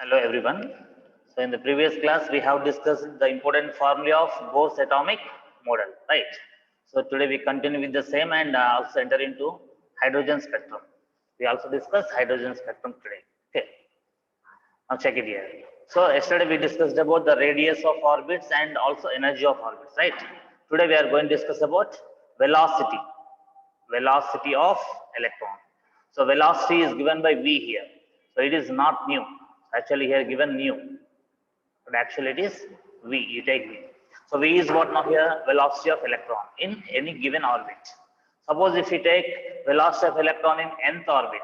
Hello everyone. So in the previous class we have discussed the important formula of Bohr's atomic model, right? So today we continue with the same and also enter into hydrogen spectrum. We also discuss hydrogen spectrum today. Okay. Now check it here. So yesterday we discussed about the radius of orbits and also energy of orbits, right? Today we are going to discuss about velocity, velocity of electron. So velocity is given by v here. So it is not mu. Actually here given mu, but actually it is v. You take v. So v is what now here? Velocity of electron in any given orbit. Suppose if we take velocity of electron in nth orbit,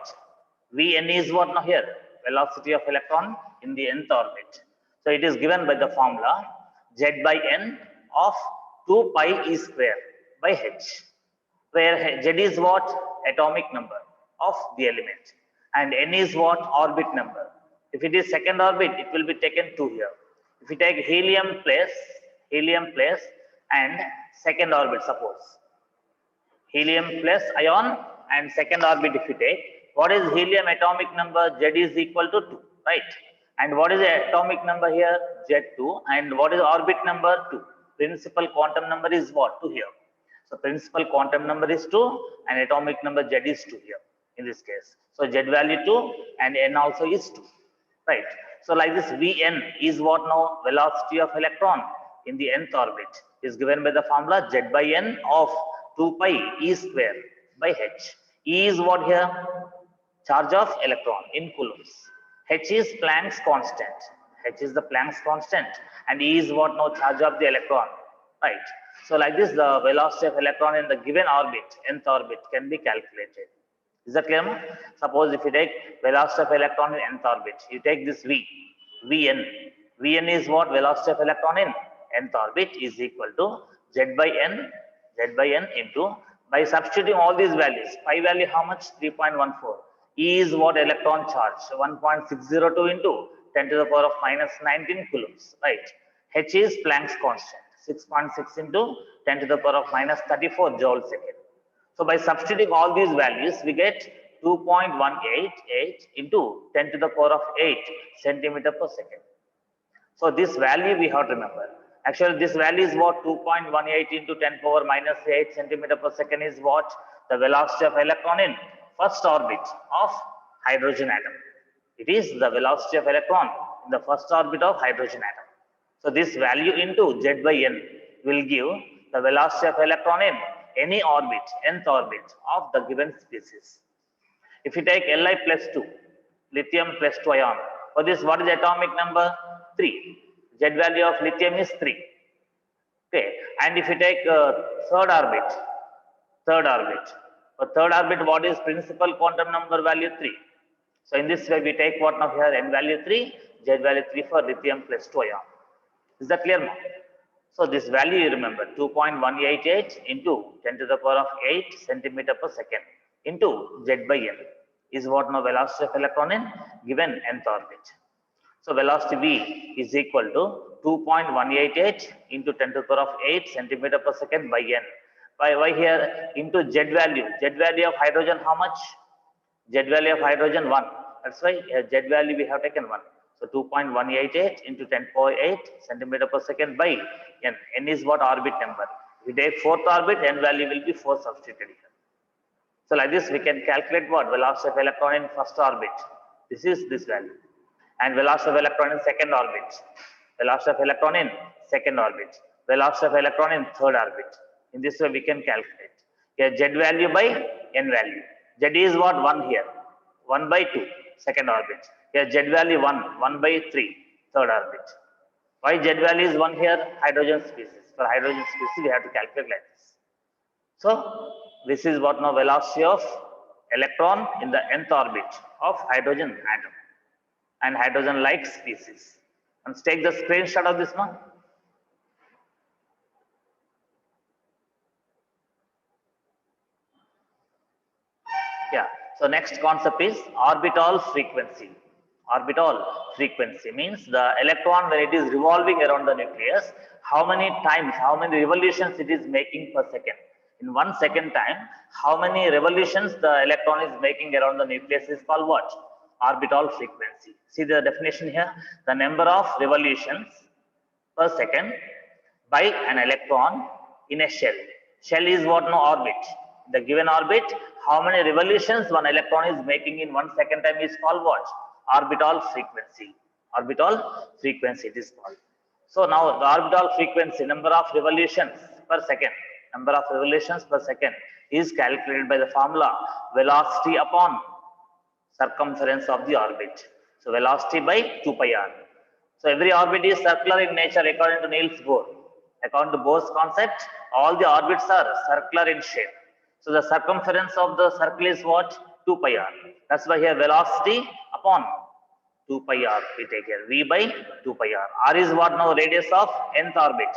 Vn is what now here? Velocity of electron in the nth orbit. So it is given by the formula z by n of 2 pi e square by h, where z is what? Atomic number of the element, and n is what? Orbit number. If it is second orbit, it will be taken 2 here. If you take helium place and second orbit, suppose helium plus ion and second orbit if you take, what is helium atomic number? Z is equal to 2, right? And what is the atomic number here? Z2. And what is orbit number? 2. Principal quantum number is what? 2 here. So principal quantum number is 2 and atomic number Z is 2 here in this case. So Z value 2 and N also is 2, right? So like this, Vn is what now? Velocity of electron in the nth orbit is given by the formula Z by N of 2 pi e square by h. E is what here? Charge of electron in coulombs. H is Planck's constant. H is the Planck's constant, and E is what now? Charge of the electron, right? So like this, the velocity of electron in the given orbit, nth orbit, can be calculated. Is that clear? Suppose if you take velocity of electron in nth orbit, you take this V, Vn. Vn is what? Velocity of electron in nth orbit is equal to Z by N into, by substituting all these values, pi value how much? 3.14. E is what? Electron charge, 1.602 into 10 to the power of minus 19 coulombs, right? H is Planck's constant, 6.6 into 10 to the power of minus 34 joule second. So by substituting all these values, we get 2.188 into 10 to the power of 8 centimeter per second. So this value we have to remember. Actually, this value is what? 2.18 into 10 power minus 8 centimeter per second is what? The velocity of electron in first orbit of hydrogen atom. It is the velocity of electron in the first orbit of hydrogen atom. So this value into Z by N will give the velocity of electron in any orbit, nth orbit of the given species. If you take Li plus 2, lithium plus 2 ion, for this what is the atomic number? 3. Z value of lithium is 3. Okay, and if you take third orbit, for third orbit, what is principal quantum number value? 3. So in this way, we take what now here? N value 3, Z value 3 for lithium plus 2 ion. Is that clear now? So this value you remember, 2.188 into 10 to the power of 8 centimeter per second into Z by N is what now? Velocity of electron in given nth orbit. So velocity V is equal to 2.188 into 10 to the power of 8 centimeter per second by N. By here into Z value of hydrogen how much? Z value of hydrogen 1. That's why Z value we have taken 1. So 2.188 into 10 power 8 centimeter per second by N. N is what? Orbit number. If we take fourth orbit, N value will be 4 substituted here. So like this, we can calculate what? Velocity of electron in first orbit. This is this value. And velocity of electron in second orbit. Velocity of electron in second orbit. Velocity of electron in third orbit. In this way, we can calculate. Here, Z value by N value. Z is what? 1 here. 1 by 2, second orbit. Here, Z value 1 by 3, third orbit. Why Z value is 1 here? Hydrogen species. For hydrogen species, we have to calculate like this. So, this is what now? Velocity of electron in the nth orbit of hydrogen atom and hydrogen-like species. And take the screenshot of this one. Yeah. So next concept is orbital frequency. Orbital frequency means the electron, when it is revolving around the nucleus, how many times, how many revolutions it is making per second. In 1 second time, how many revolutions the electron is making around the nucleus is called what? orbital frequency. See the definition here, the number of revolutions per second by an electron in a shell. Shell is what? No, orbit. The given orbit, how many revolutions one electron is making in 1 second time is called what? Orbital frequency. Orbital frequency it is called. So now the orbital frequency, number of revolutions per second, number of revolutions per second is calculated by the formula velocity upon circumference of the orbit. So velocity by 2 pi r. So every orbit is circular in nature according to Niels Bohr. According to Bohr's concept, all the orbits are circular in shape. So the circumference of the circle is what? 2 pi r. That's why here velocity upon 2 pi r we take here. V by 2 pi r. R is what now? Radius of nth orbit.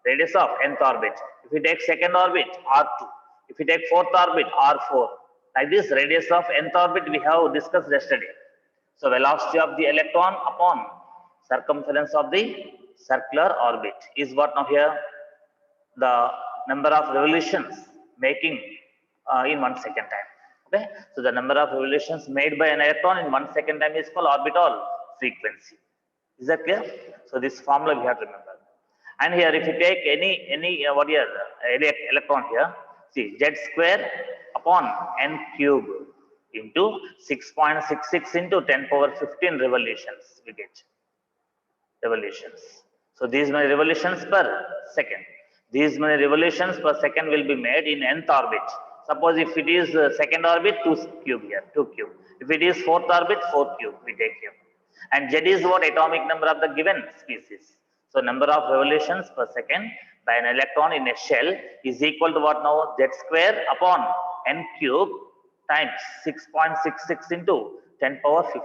Radius of nth orbit. If we take second orbit, R2. If we take fourth orbit, R4. Like this, radius of nth orbit we have discussed yesterday. So velocity of the electron upon circumference of the circular orbit is what now here? The number of revolutions making in 1 second time. Okay, so the number of revolutions made by an electron in 1 second time is called orbital frequency. Is that clear? So this formula we have to remember. And here, if you take any what here electron here, see z square upon n cube into 6.66 into 10 power 15 revolutions we get. Revolutions. So these many revolutions per second. These many revolutions per second will be made in nth orbit. Suppose if it is second orbit, 2 cube here, 2 cube. If it is fourth orbit, 4 cube we take here. And Z is what? Atomic number of the given species. So number of revolutions per second by an electron in a shell is equal to what now? Z square upon n cube times 6.66 into 10 power 15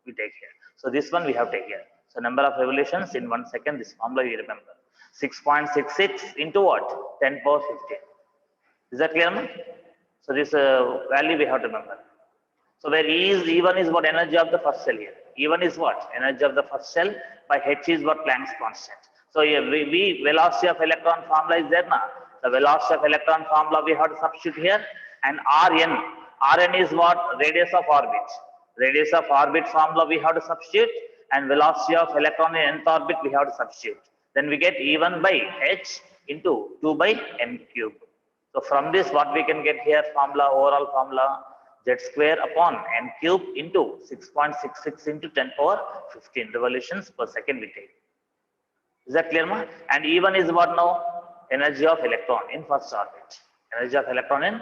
we take here. So this one we have taken here. So number of revolutions in 1 second, this formula you remember. 6.66 into what? 10 power 15. Is that clear, man? So this value we have to remember. So where E1 is what? Energy of the first shell here. E1 is what? Energy of the first shell by H is what? Planck's constant. So here velocity of electron formula is there now. The velocity of electron formula we have to substitute here, and Rn is what? Radius of orbit. Radius of orbit formula we have to substitute, and velocity of electron in nth orbit we have to substitute. Then we get E1 by H into 2 by m cube. So from this what we can get here formula, overall formula, z square upon n cube into 6.66 into 10 power 15 revolutions per second we take. Is that clear, ma? And E1 is what now? Energy of electron in first orbit. Energy of electron in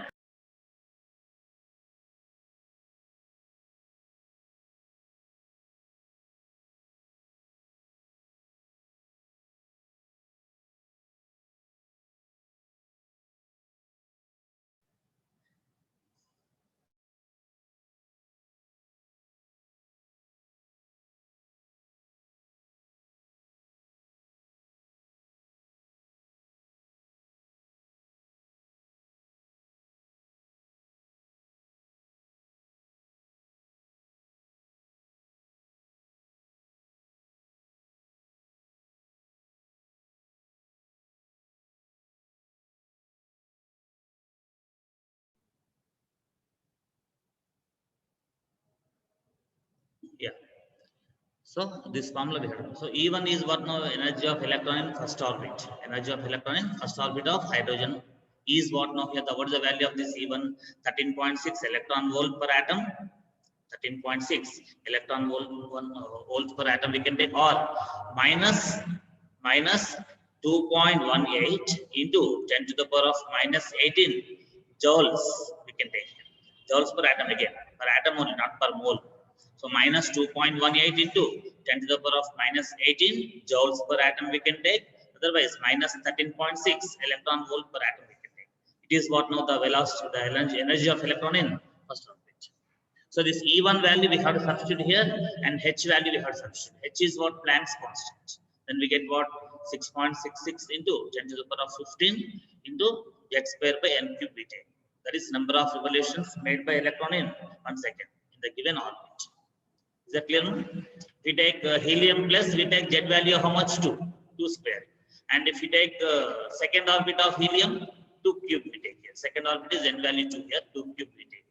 yeah. So this formula we have. So E1 is what now? Energy of electron in first orbit. Energy of electron in first orbit of hydrogen is what now here? What is the value of this E1? 13.6 electron volt per atom. 13.6 electron volts per atom we can take, or minus 2.18 into 10 to the power of minus 18 joules we can take. Joules per atom again, per atom only, not per mole. So minus 2.18 into 10 to the power of minus 18 joules per atom we can take. Otherwise, minus 13.6 electron volt per atom we can take. It is what now? The velocity, the energy of electron in first orbit. So this E1 value we have to substitute here, and H value we have to substitute. H is what? Planck's constant. Then we get what? 6.66 into 10 to the power of 15 into z square by n cube we take. That is number of revolutions made by electron in 1 second in the given orbit. Is that clear? If we take helium plus, we take Z value how much? 2 square. And if we take second orbit of helium, 2 cube we take here. Second orbit is N value 2 here, 2 cube we take.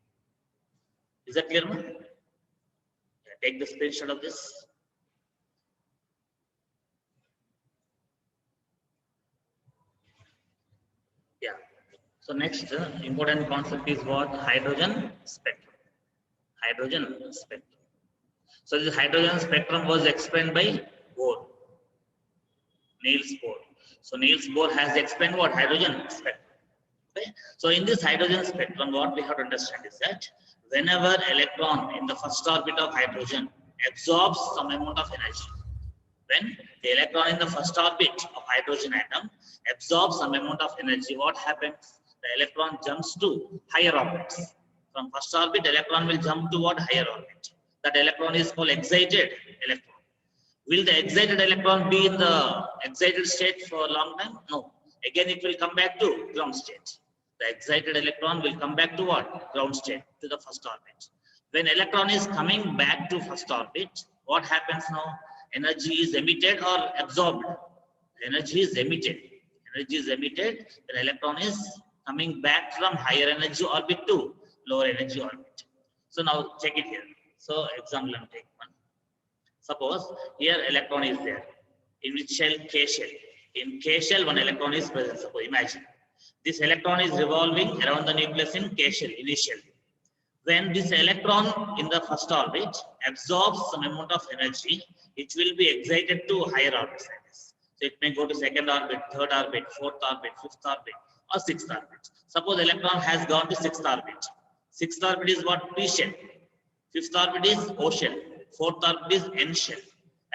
Is that clear? Take the screenshot of this. Yeah. So next important concept is what? Hydrogen spectrum. Hydrogen spectrum. So this hydrogen spectrum was explained by Bohr, Niels Bohr. So Niels Bohr has explained what? Hydrogen spectrum. Okay. So in this hydrogen spectrum, what we have to understand is that whenever electron in the first orbit of hydrogen absorbs some amount of energy, when the electron in the first orbit of hydrogen atom absorbs some amount of energy, what happens? The electron jumps to higher orbits. From first orbit, electron will jump to what? Higher orbit. That electron is called excited electron. Will the excited electron be in the excited state for a long time? No. Again, it will come back to ground state. The excited electron will come back to what? Ground state, to the first orbit. When electron is coming back to first orbit, what happens now? Energy is emitted or absorbed? Energy is emitted. Energy is emitted when electron is coming back from higher energy orbit to lower energy orbit. So now check it here. So example, I'm taking one. Suppose here electron is there. In which shell? K shell. In K shell, one electron is present. Suppose, imagine. This electron is revolving around the nucleus in K shell initially. When this electron in the first orbit absorbs some amount of energy, it will be excited to higher orbits like this. So it may go to second orbit, third orbit, fourth orbit, fifth orbit, or sixth orbit. Suppose electron has gone to sixth orbit. Sixth orbit is what? P shell. Fifth orbit is O shell. Fourth orbit is N shell.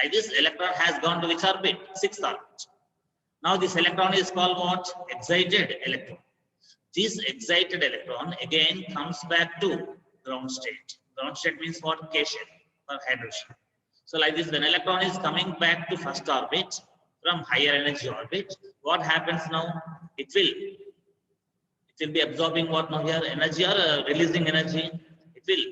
Like this, electron has gone to which orbit? Sixth orbit. Now this electron is called what? Excited electron. This excited electron again comes back to ground state. Ground state means what? K shell or hydrogen. So like this, when electron is coming back to first orbit from higher energy orbit, what happens now? It will be absorbing what now here? Energy or releasing energy? It will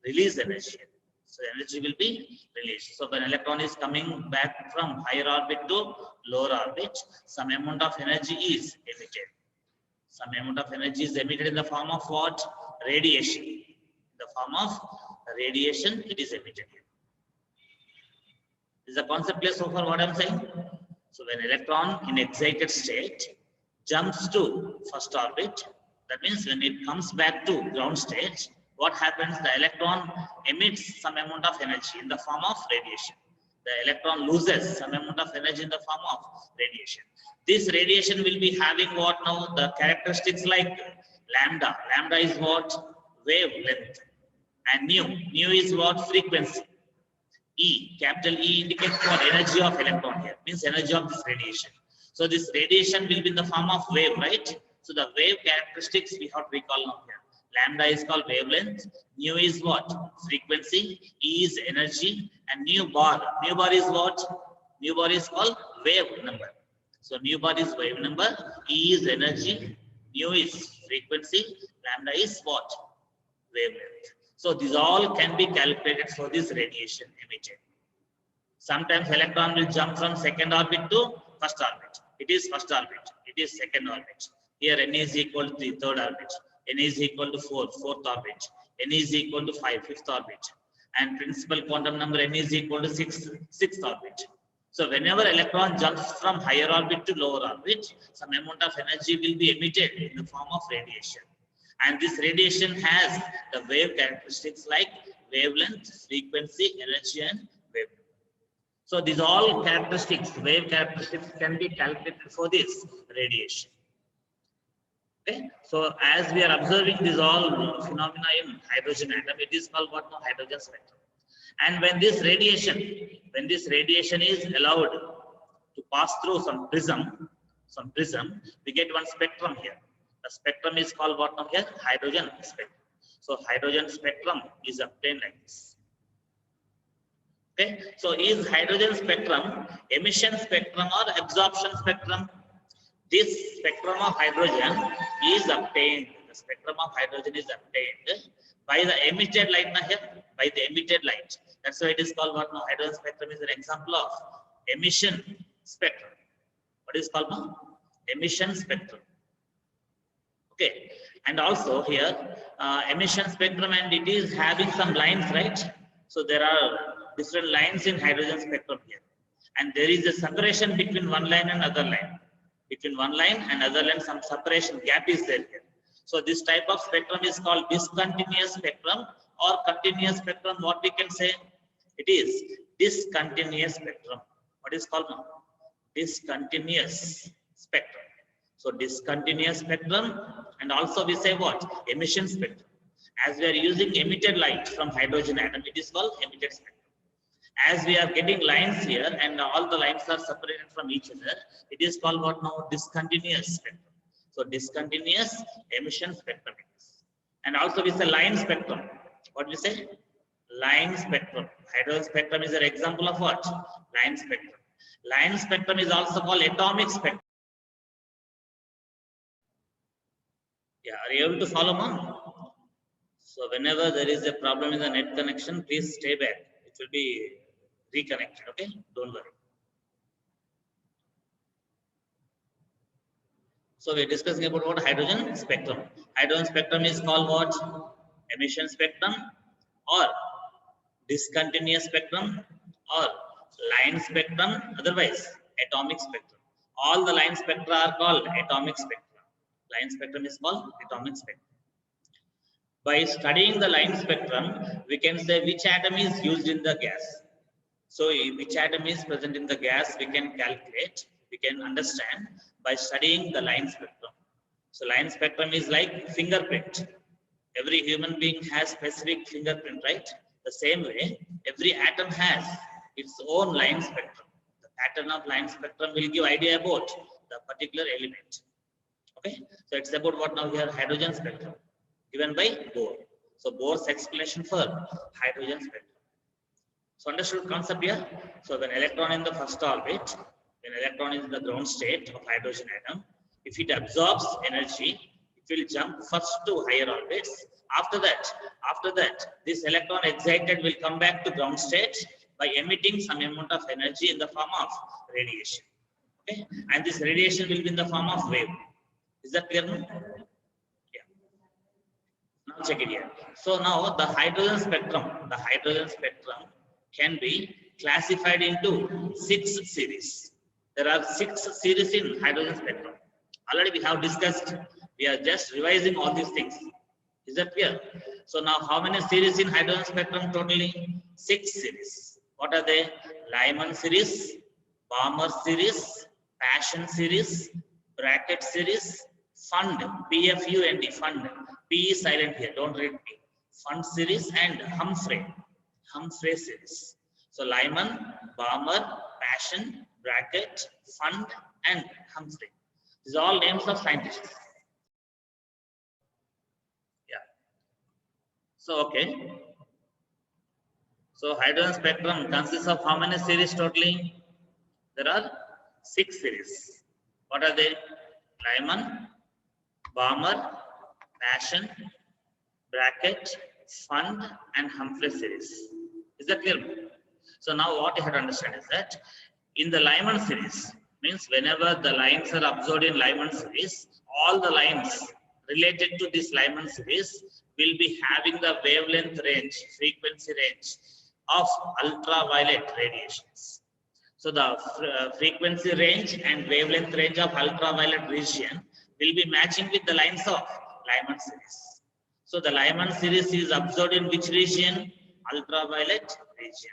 release energy. So energy will be released. So when electron is coming back from higher orbit to lower orbit, some amount of energy is emitted. Some amount of energy is emitted in the form of what? Radiation. In the form of radiation, it is emitted. Is the concept clear so far what I'm saying? So when electron in excited state jumps to first orbit, that means when it comes back to ground state, what happens? The electron emits some amount of energy in the form of radiation. The electron loses some amount of energy in the form of radiation. This radiation will be having what now? The characteristics like lambda. Lambda is what? Wavelength. And nu. Nu is what? Frequency. E. Capital E indicates what? Energy of electron here. Means energy of this radiation. So this radiation will be in the form of wave, right? So the wave characteristics we have to recall now here. Lambda is called wavelength. Nu is what? Frequency. E is energy. And nu bar. Nu bar is what? Nu bar is called wave number. So nu bar is wave number. E is energy. Nu is frequency. Lambda is what? Wavelength. So these all can be calculated for this radiation emitted. Sometimes electron will jump from second orbit to first orbit. It is first orbit. It is second orbit. Here n is equal to the third orbit. N is equal to 4, fourth orbit. N is equal to 5, fifth orbit. And principal quantum number n is equal to 6, sixth orbit. So whenever electron jumps from higher orbit to lower orbit, some amount of energy will be emitted in the form of radiation. And this radiation has the wave characteristics like wavelength, frequency, energy, and wavelength. So these all characteristics, wave characteristics, can be calculated for this radiation. Okay. So as we are observing these all phenomena in hydrogen atom, it is called what now? Hydrogen spectrum. And when this radiation is allowed to pass through some prism, we get one spectrum here. The spectrum is called what now here? Hydrogen spectrum. So hydrogen spectrum is obtained like this. Okay. So is hydrogen spectrum emission spectrum or absorption spectrum? This spectrum of hydrogen is obtained. The spectrum of hydrogen is obtained by the emitted light now here. By the emitted light. That's why it is called what now? Hydrogen spectrum is an example of emission spectrum. What is called now? Emission spectrum. Okay, and also here emission spectrum, and it is having some lines, right? So there are different lines in hydrogen spectrum here. And there is a separation between one line and other line. Between one line and other line, some separation gap is there here. So this type of spectrum is called discontinuous spectrum or continuous spectrum. What we can say? It is discontinuous spectrum. What is called now? Discontinuous spectrum. So discontinuous spectrum, and also we say what? Emission spectrum. As we are using emitted light from hydrogen atom, it is called emitted spectrum. As we are getting lines here and all the lines are separated from each other, it is called what now? Discontinuous spectrum. So discontinuous emission spectrum. And also we say line spectrum. What we say? Line spectrum. Hydrogen spectrum is an example of what? Line spectrum. Line spectrum is also called atomic spectrum. Yeah, are you able to follow, ma'am? So whenever there is a problem in the net connection, please stay back. It will be reconnected, okay? Don't worry. So we're discussing about what? Hydrogen spectrum. Hydrogen spectrum is called what? Emission spectrum or discontinuous spectrum or line spectrum, otherwise atomic spectrum. All the line spectra are called atomic spectrum. Line spectrum is called atomic spectrum. By studying the line spectrum, we can say which atom is used in the gas. So which atom is present in the gas, we can calculate, we can understand by studying the line spectrum. So line spectrum is like fingerprint. Every human being has specific fingerprint, right? The same way, every atom has its own line spectrum. The pattern of line spectrum will give idea about the particular element. Okay, so it's about what now here? Hydrogen spectrum, given by Bohr. So Bohr's explanation for hydrogen spectrum. So understood concept here? So when electron in the first orbit, when electron is in the ground state of hydrogen atom, if it absorbs energy, it will jump first to higher orbits. After that, this electron excited will come back to ground state by emitting some amount of energy in the form of radiation. Okay, and this radiation will be in the form of wave. Is that clear? Yeah. Now check it here. So now the hydrogen spectrum can be classified into 6 series. There are 6 series in hydrogen spectrum. Already we have discussed. We are just revising all these things. Is that clear? So now how many series in hydrogen spectrum totally? 6 series. What are they? Lyman series, Balmer series, Paschen series, Brackett series, Fund, PFUND, Fund. P is silent here, don't read P. Fund series and Humphrey series. So Lyman, Balmer, Paschen, Brackett, Fund and Humphrey. These are all names of scientists. Yeah. So okay. So hydrogen spectrum consists of how many series totally? There are 6 series. What are they? Lyman, Balmer, Paschen, Brackett, Fund and Humphrey series. Is that clear? So now what you have to understand is that in the Lyman series, means whenever the lines are absorbed in Lyman series, all the lines related to this Lyman series will be having the wavelength range, frequency range of ultraviolet radiations. So the frequency range and wavelength range of ultraviolet region will be matching with the lines of Lyman series. So the Lyman series is absorbed in which region? Ultraviolet region.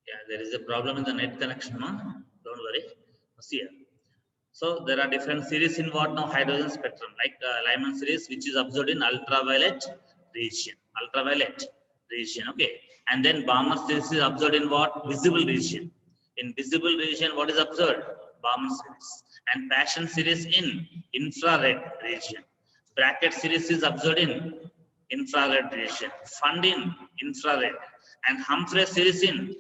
Yeah, there is a problem in the net connection, no? Don't worry. See here. So there are different series in what now? Hydrogen spectrum, like Lyman series, which is absorbed in ultraviolet region. Okay. And then Balmer series is absorbed in what? Visible region. In visible region, what is observed? Balmer series. And Paschen series in infrared region. Brackett series is observed in infrared region. Fund in infrared. And Humphrey series in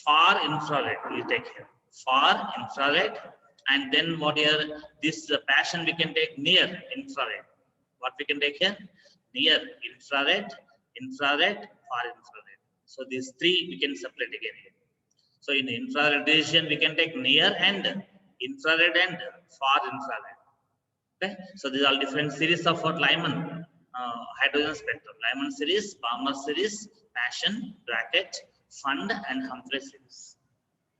far infrared you take here. Far infrared, and then what here? This passion we can take near infrared. What we can take here? Near infrared, infrared, far infrared. So these three we can separate again here. So in infrared radiation we can take near and infrared and far infrared. Okay, so these are different series of what Lyman hydrogen spectrum. Lyman series, Balmer series, Passion, Brackett, Fund, and Humphrey series.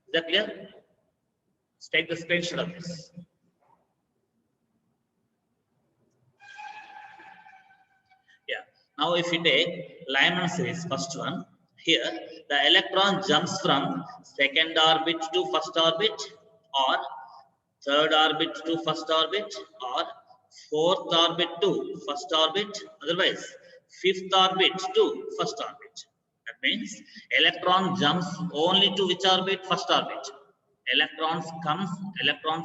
Is that clear? Let's take the screenshot of this. Yeah. Now, if you take Lyman series, first one, here the electron jumps from second orbit to first orbit, or third orbit to first orbit, or fourth orbit to first orbit, otherwise fifth orbit to first orbit. That means electron jumps only to which orbit? First orbit. Electrons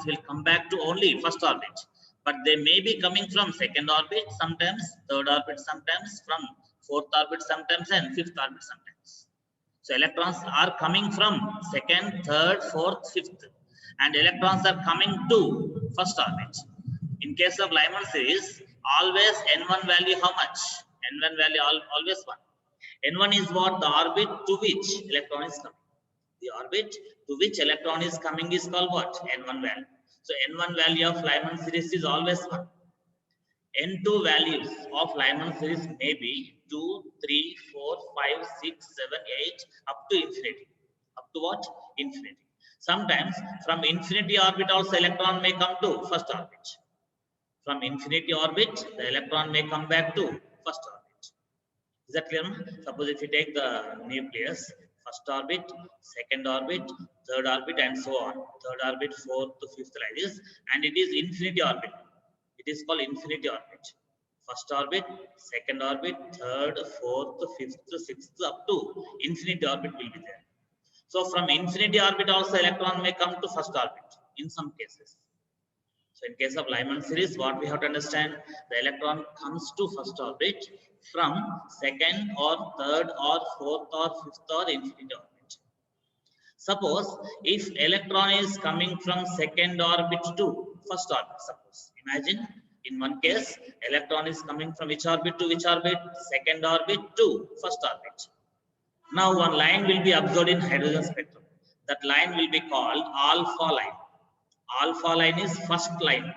will come back to only first orbit, but they may be coming from second orbit sometimes, third orbit sometimes, from fourth orbit sometimes, and fifth orbit sometimes. So electrons are coming from second, third, fourth, fifth, and electrons are coming to first orbit. In case of Lyman series, always N1 value how much? N1 value always 1. N1 is what? The orbit to which electron is coming. The orbit to which electron is coming is called what? N1 value. So N1 value of Lyman series is always 1. N2 values of Lyman series may be 2, 3, 4, 5, 6, 7, 8, up to infinity. Up to what? Infinity. Sometimes from infinity orbit also electron may come to first orbit. From infinity orbit, the electron may come back to first orbit. Is that clear? Suppose if you take the nucleus, first orbit, second orbit, third orbit, and so on. Third orbit, fourth to fifth like this, and it is infinity orbit. It is called infinity orbit. First orbit, second orbit, third, fourth, fifth, sixth, up to infinity orbit will be there. So from infinity orbit also electron may come to first orbit in some cases. So in case of Lyman series, what we have to understand, the electron comes to first orbit from second or third or fourth or fifth or infinity orbit. Suppose if electron is coming from second orbit to first orbit, suppose, imagine in one case, electron is coming from which orbit to which orbit? Second orbit to first orbit. Now one line will be observed in hydrogen spectrum. That line will be called alpha line. Alpha line is first line.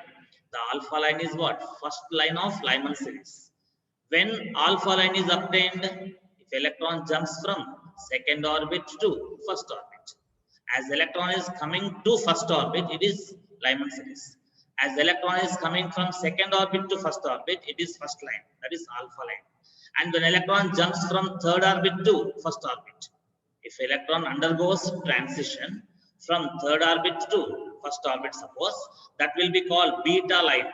The alpha line is what? First line of Lyman series. When alpha line is obtained, if electron jumps from second orbit to first orbit. As electron is coming to first orbit, it is Lyman series. As electron is coming from second orbit to first orbit, it is first line. That is alpha line. And when electron jumps from third orbit to first orbit, if electron undergoes transition from third orbit to first orbit, suppose, that will be called beta line.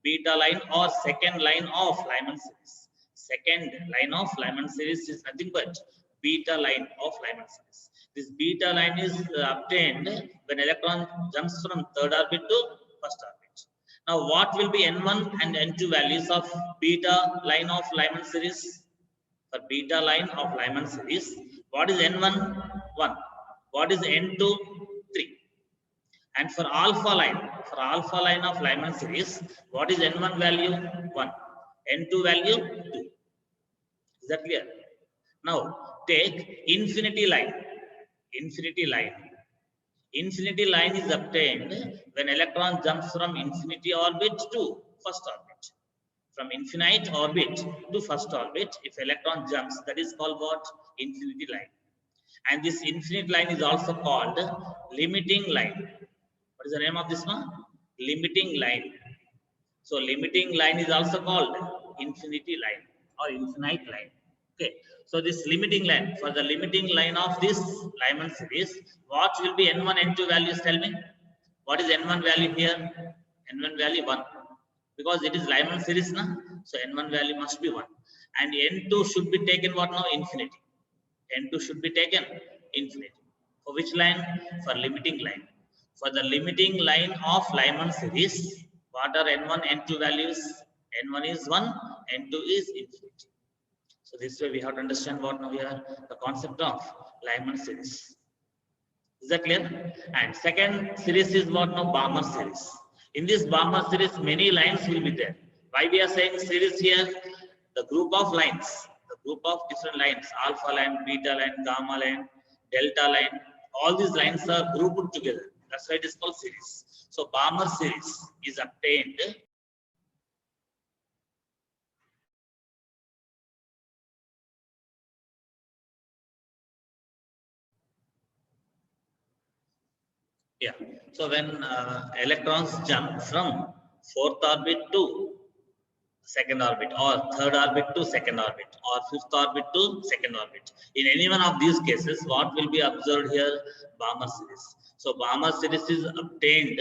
Beta line or second line of Lyman series. Second line of Lyman series is nothing but beta line of Lyman series. This beta line is obtained when electron jumps from third orbit to first orbit. Now, what will be N1 and N2 values of beta line of Lyman series? For beta line of Lyman series, what is N1? 1. What is N2? 3. And for alpha line of Lyman series, what is N1 value? 1. N2 value? 2. Is that clear? Now, take infinity line. Infinity line. Infinity line is obtained when electron jumps from infinity orbit to first orbit. From infinite orbit to first orbit, if electron jumps, that is called what? Infinity line. And this infinite line is also called limiting line. What is the name of this one? Limiting line. So limiting line is also called infinity line or infinite line. Okay. So this limiting line, for the limiting line of this Lyman series, what will be N1, N2 values? Tell me. What is N1 value here? N1 value 1. Because it is Lyman series, na? So N1 value must be 1. And N2 should be taken what now? Infinity. N2 should be taken infinity. For which line? For limiting line. For the limiting line of Lyman series, what are N1, N2 values? N1 is 1, N2 is infinity. So this way we have to understand what now here, the concept of Lyman series. Is that clear? And second series is what now? Balmer series. In this Balmer series, many lines will be there. Why we are saying series here? The group of lines, the group of different lines, alpha line, beta line, gamma line, delta line, all these lines are grouped together. That's why it is called series. So Balmer series is obtained yeah. So when electrons jump from fourth orbit to second orbit, or third orbit to second orbit, or fifth orbit to second orbit, in any one of these cases, what will be observed here? Balmer series. So Balmer series is obtained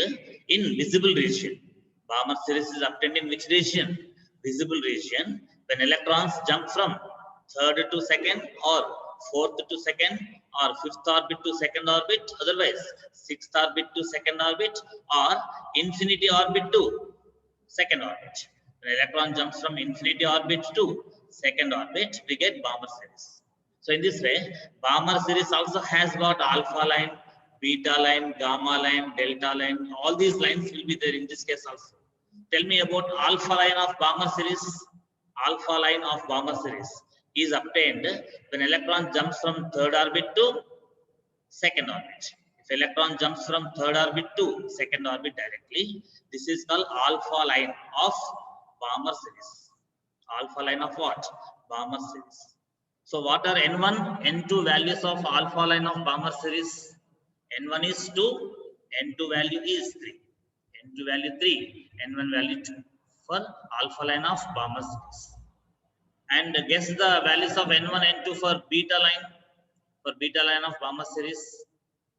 in visible region. Balmer series is obtained in which region? Visible region. When electrons jump from third to second, or fourth to second, or fifth orbit to second orbit, otherwise sixth orbit to second orbit, or infinity orbit to second orbit. When electron jumps from infinity orbit to second orbit, we get Balmer series. So in this way, Balmer series also has got alpha line, beta line, gamma line, delta line. All these lines will be there in this case also. Tell me about alpha line of Balmer series. Alpha line of Balmer series is obtained when electron jumps from third orbit to second orbit. If electron jumps from third orbit to second orbit directly, this is called alpha line of Balmer series. Alpha line of what? Balmer series. So what are N1, N2 values of alpha line of Balmer series? N1 is 2, N2 value is 3. N2 value 3, N1 value 2 for alpha line of Balmer series. And guess the values of N1, N2 for beta line. For beta line of Balmer series,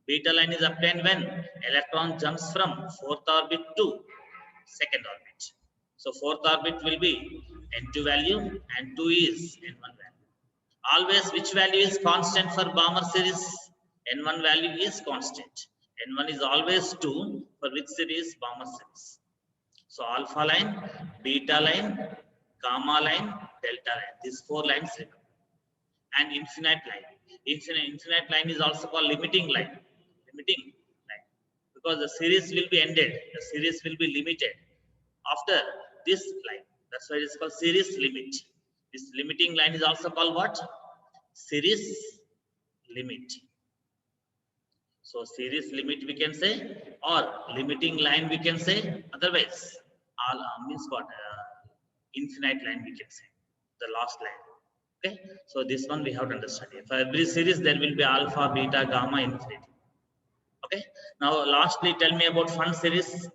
beta line is obtained when electron jumps from fourth orbit to second orbit. So fourth orbit will be N2 value and 2 is N1 value. Always which value is constant for Balmer series? N1 value is constant. N1 is always 2 for which series? Balmer series. So alpha line, beta line, gamma line, delta line. These 4 lines remember. And infinite line. Infinite line is also called limiting line. Limiting line. Because the series will be ended. The series will be limited after this line. That's why it is called series limit. This limiting line is also called what? Series limit. So series limit we can say, or limiting line we can say. Otherwise, all means what? Infinite line we can say. The last line. Okay, so this one we have to understand. For every series, there will be alpha, beta, gamma, infinity. Okay, now lastly, tell me about fund series.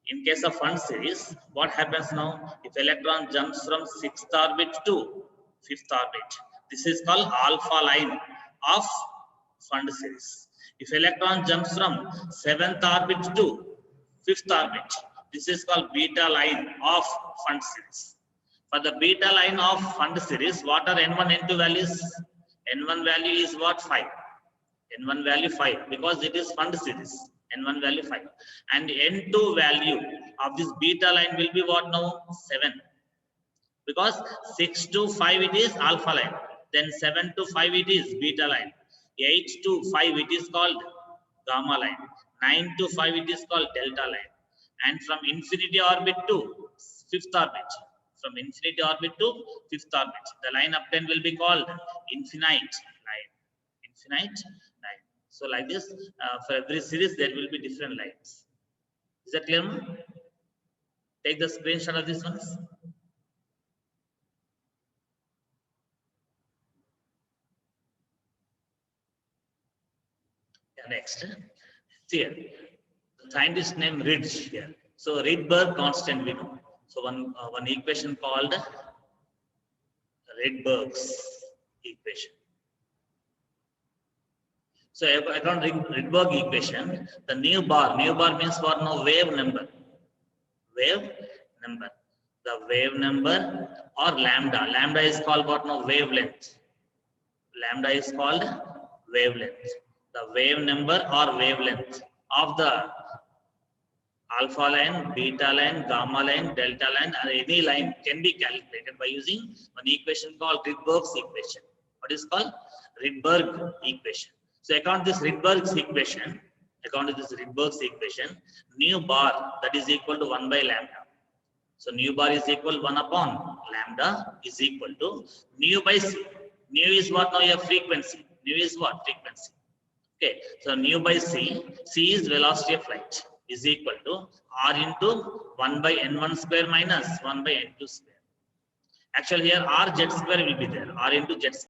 In case of fund series, what happens now? If electron jumps from 6th orbit to 5th orbit, this is called alpha line of fund series. If electron jumps from 7th orbit to 5th orbit, this is called beta line of fund series. For the beta line of fund series, what are N1, N2 values? N1 value is what? 5. N1 value 5 because it is fund series. N1 value 5. And N2 value of this beta line will be what now? 7. Because 6 to 5 it is alpha line. Then 7 to 5 it is beta line. 8 to 5 it is called gamma line. 9 to 5 it is called delta line. And from infinity orbit to 5th orbit. From infinity orbit to 5th orbit, the line obtained will be called infinite line. Infinite line. So like this, for every series there will be different lines. Is that clear? Take the screenshot of these ones. Yeah, next. Here, the scientist name Rydge here. So Rydberg constant we know. So one equation called Rydberg's equation. So according to Rydberg equation, the nu bar means what now? Wave number. Wave number. The wave number or lambda. Lambda is called what now? Wavelength. Lambda is called wavelength. The wave number or wavelength of the alpha line, beta line, gamma line, delta line, or any line can be calculated by using one equation called Rydberg's equation. What is called? Rydberg equation. So according to this Rydberg's equation, nu bar that is equal to 1 by lambda. So nu bar is equal 1 upon lambda is equal to nu by c. Nu is what now? Your frequency. Nu is what? Frequency. Okay. So nu by c. C is velocity of light is equal to r into 1 by n1 square minus 1 by n2 square. Actually here r z square will be there. R into z